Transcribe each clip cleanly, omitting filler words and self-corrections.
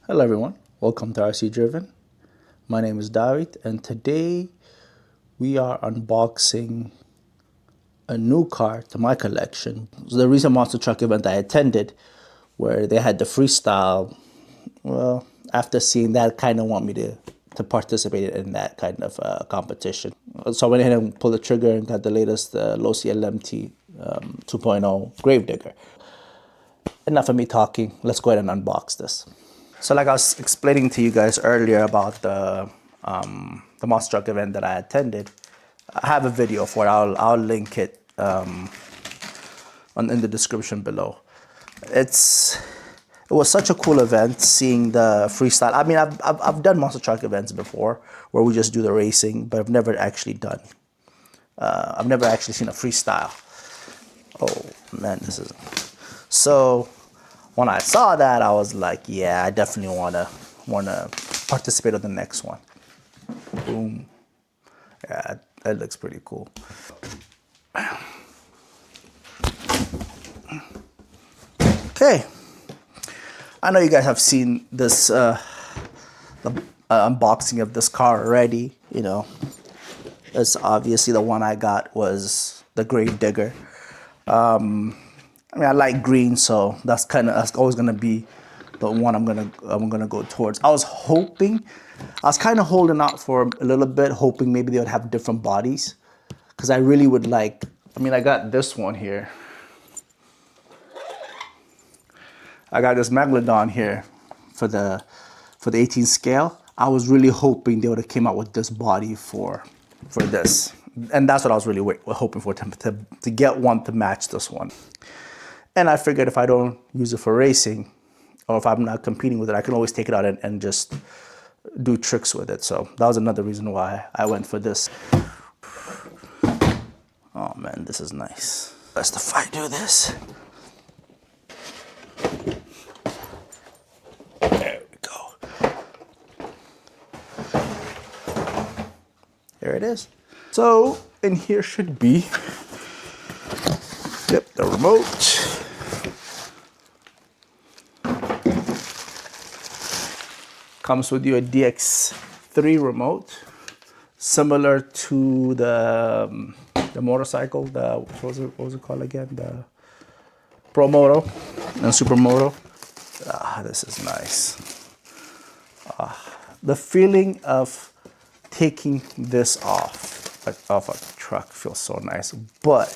Hello everyone, welcome to RC Driven. My name is David and today we are unboxing a new car to my collection. So the recent monster truck event I attended where they had the freestyle, well, after seeing that kind of want me to participate in that kind of competition. So I went ahead and pulled the trigger and got the latest Losi LMT 2.0 Gravedigger. Enough of me talking, let's go ahead and unbox this. So like I was explaining to you guys earlier about the monster truck event that I attended, I have a video for it. I'll link it in the description below. It was such a cool event seeing the freestyle. I mean, I've done monster truck events before where we just do the racing, but I've never actually seen a freestyle. Oh man, this is so. When I saw that, I was like, yeah, I definitely wanna participate on the next one. Boom. Yeah, that looks pretty cool. Okay. I know you guys have seen this the unboxing of this car already. You know, it's obviously the one I got was the Gravedigger. I mean, I like green, so that's always gonna be the one I'm gonna go towards. I was kind of holding out for a little bit, hoping maybe they would have different bodies, because I really would like. I mean, I got this one here. I got this Megalodon here for the 18 scale. I was really hoping they would have came out with this body for this, and that's what I was really hoping for, to get one to match this one. And I figured if I don't use it for racing, or if I'm not competing with it, I can always take it out and just do tricks with it. So that was another reason why I went for this. Oh man, this is nice. Let's do this. There we go. There it is. So in here should be, yep, the remote. Comes with you a DX3 remote, similar to the motorcycle. What was it called again? The Pro Moto and Super Moto. This is nice. The feeling of taking this off a truck feels so nice. But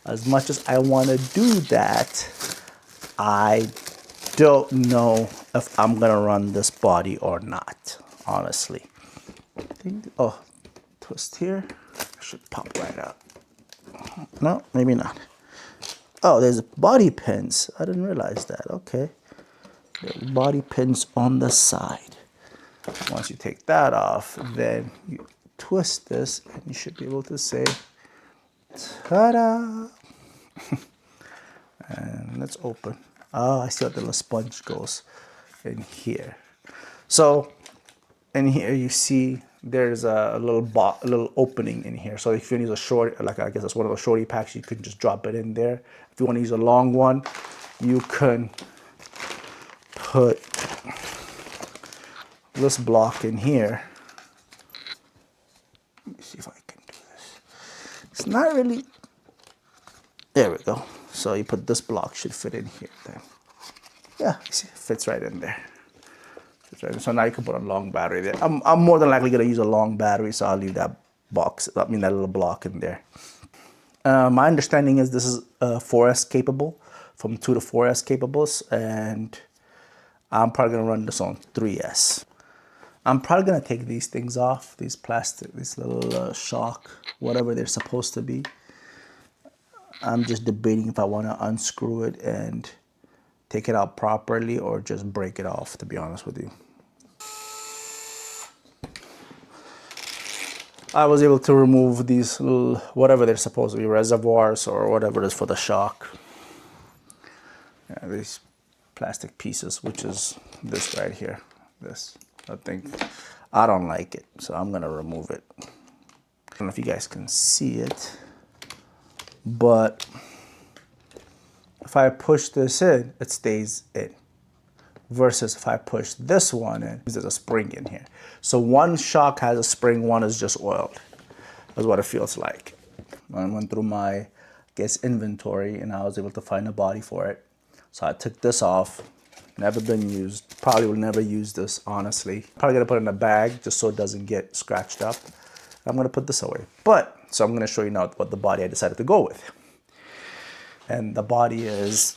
as much as I want to do that, I don't know if I'm gonna run this body or not, honestly. Oh, twist here. I should pop right out. No, maybe not. Oh, there's body pins. I didn't realize that. Okay. There's body pins on the side. Once you take that off, then you twist this and you should be able to say, ta-da! And let's open. Oh, I see how the little sponge goes in here. So in here you see there's a little opening in here. So if you use a short, like I guess that's one of the shorty packs, you can just drop it in there. If you want to use a long one, you can put this block in here. Let me see if I can do this. It's not really. There we go. So you put this block, should fit in here then. Yeah, see, it fits right in there. So now you can put a long battery there. I'm more than likely gonna use a long battery, so I'll leave that that little block in there. My understanding is this is 4S capable, from 2 to 4S capables, and I'm probably gonna run this on 3S. I'm probably gonna take these things off, these little shock, whatever they're supposed to be. I'm just debating if I want to unscrew it and take it out properly or just break it off, to be honest with you. I was able to remove these little, whatever they're supposed to be, reservoirs or whatever it is for the shock. Yeah, these plastic pieces, which is this right here. This, I don't like it, so I'm gonna remove it. I don't know if you guys can see it, but if I push this in, it stays in. versus if I push this one in, there's a spring in here. So one shock has a spring, one is just oiled. That's what it feels like. I went through my, I guess, inventory and I was able to find a body for it. So I took this off, never been used, probably will never use this, honestly. Probably gonna put it in a bag just so it doesn't get scratched up. I'm gonna put this away. So I'm gonna show you now what the body I decided to go with. And the body is,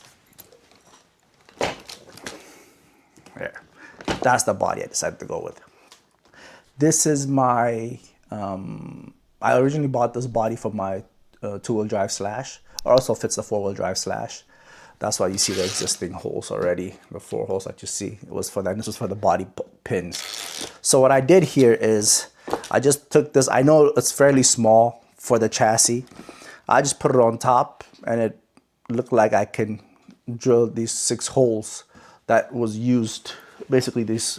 there. That's the body I decided to go with. This is my, I originally bought this body for my two-wheel drive Slash. It also fits the four-wheel drive Slash. That's why you see the existing holes already, the 4 holes that you see. It was for that, this was for the body pins. So what I did here is, I just took this, I know it's fairly small for the chassis. I just put it on top and it looked like I can drill these 6 holes that was used. Basically these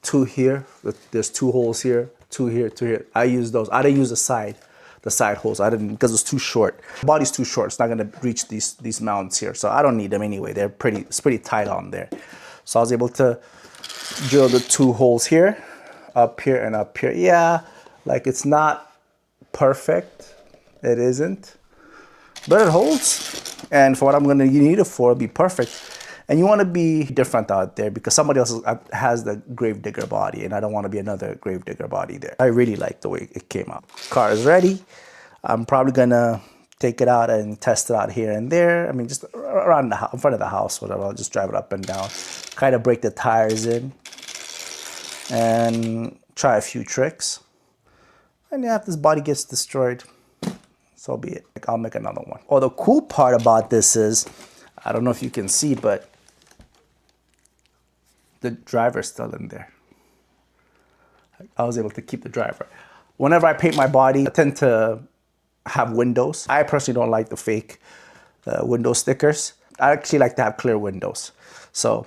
2 here, there's 2 holes here, 2 here, 2 here. I used those. I didn't use the side holes. I didn't, because it's too short. The body's too short. It's not gonna reach these mounts here. So I don't need them anyway. It's pretty tight on there. So I was able to drill the 2 holes here, up here and up here. Yeah, like it's not perfect. It isn't, but it holds. And for what I'm gonna need it for, it'll be perfect. And you want to be different out there because somebody else has the gravedigger body and I don't want to be another gravedigger body there. I really like the way it came out. Car is ready. I'm probably gonna take it out and test it out here and there. I mean, just around the house, in front of the house, whatever. I'll just drive it up and down, kind of break the tires in and try a few tricks. And yeah, if this body gets destroyed, so be it. I'll make another one. Oh, the cool part about this is, I don't know if you can see, but the driver's still in there. I was able to keep the driver. Whenever I paint my body, I tend to have windows. I personally don't like the fake window stickers. I actually like to have clear windows. So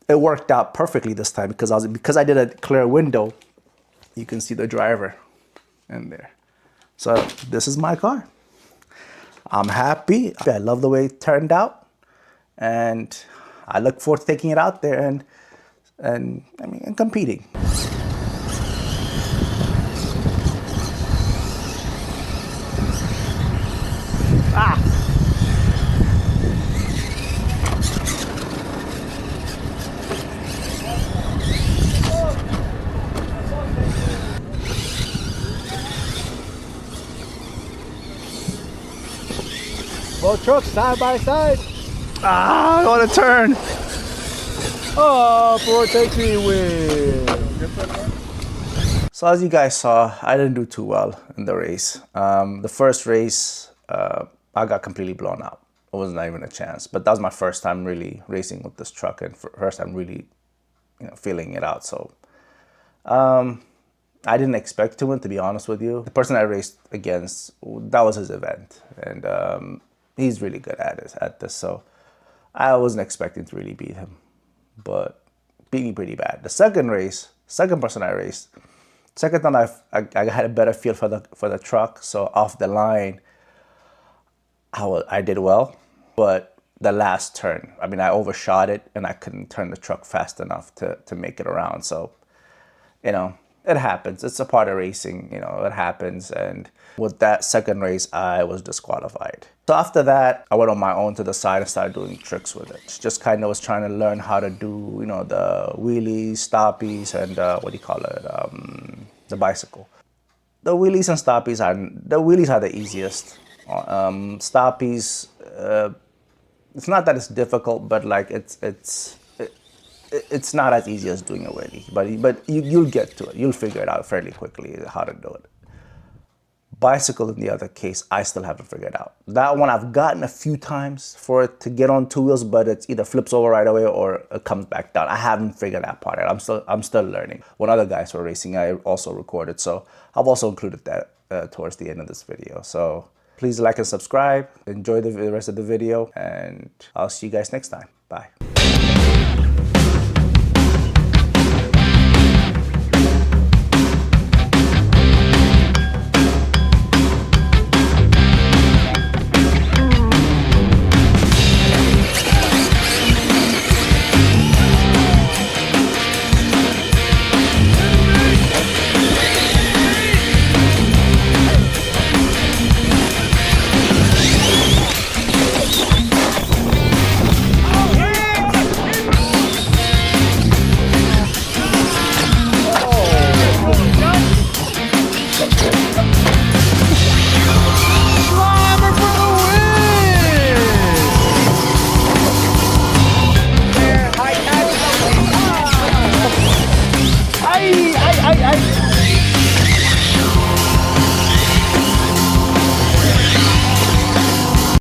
it worked out perfectly this time because I did a clear window, you can see the driver in there. So this is my car. I'm happy. I love the way it turned out. And I look forward to taking it out there and competing. Both trucks side by side. I want to turn. Oh, 430 win. So as you guys saw, I didn't do too well in the race. The first race, I got completely blown out. It was not even a chance. But that was my first time really racing with this truck and first time really, feeling it out. So I didn't expect to win, to be honest with you. The person I raced against, that was his event, and he's really good at this. So I wasn't expecting to really beat him, but beat me pretty bad. The second race, second person I raced, second time I had a better feel for the truck. So off the line, I did well, but the last turn, I overshot it and I couldn't turn the truck fast enough to make it around. So, it happens. It's a part of racing, it happens. And with that second race, I was disqualified. So after that, I went on my own to the side and started doing tricks with it. Just kind of was trying to learn how to do, the wheelies, stoppies, and the bicycle. The wheelies and stoppies are the easiest. Stoppies, it's not that it's difficult, but like it's not as easy as doing a wheelie, but you'll get to it. You'll figure it out fairly quickly how to do it. Bicycle, in the other case, I still haven't figured out. That one I've gotten a few times for it to get on 2 wheels, but it's either flips over right away or it comes back down. I haven't figured that part out. I'm still learning. When other guys were racing, I also recorded, so I've also included that towards the end of this video. So please like and subscribe. Enjoy the rest of the video, and I'll see you guys next time. Bye.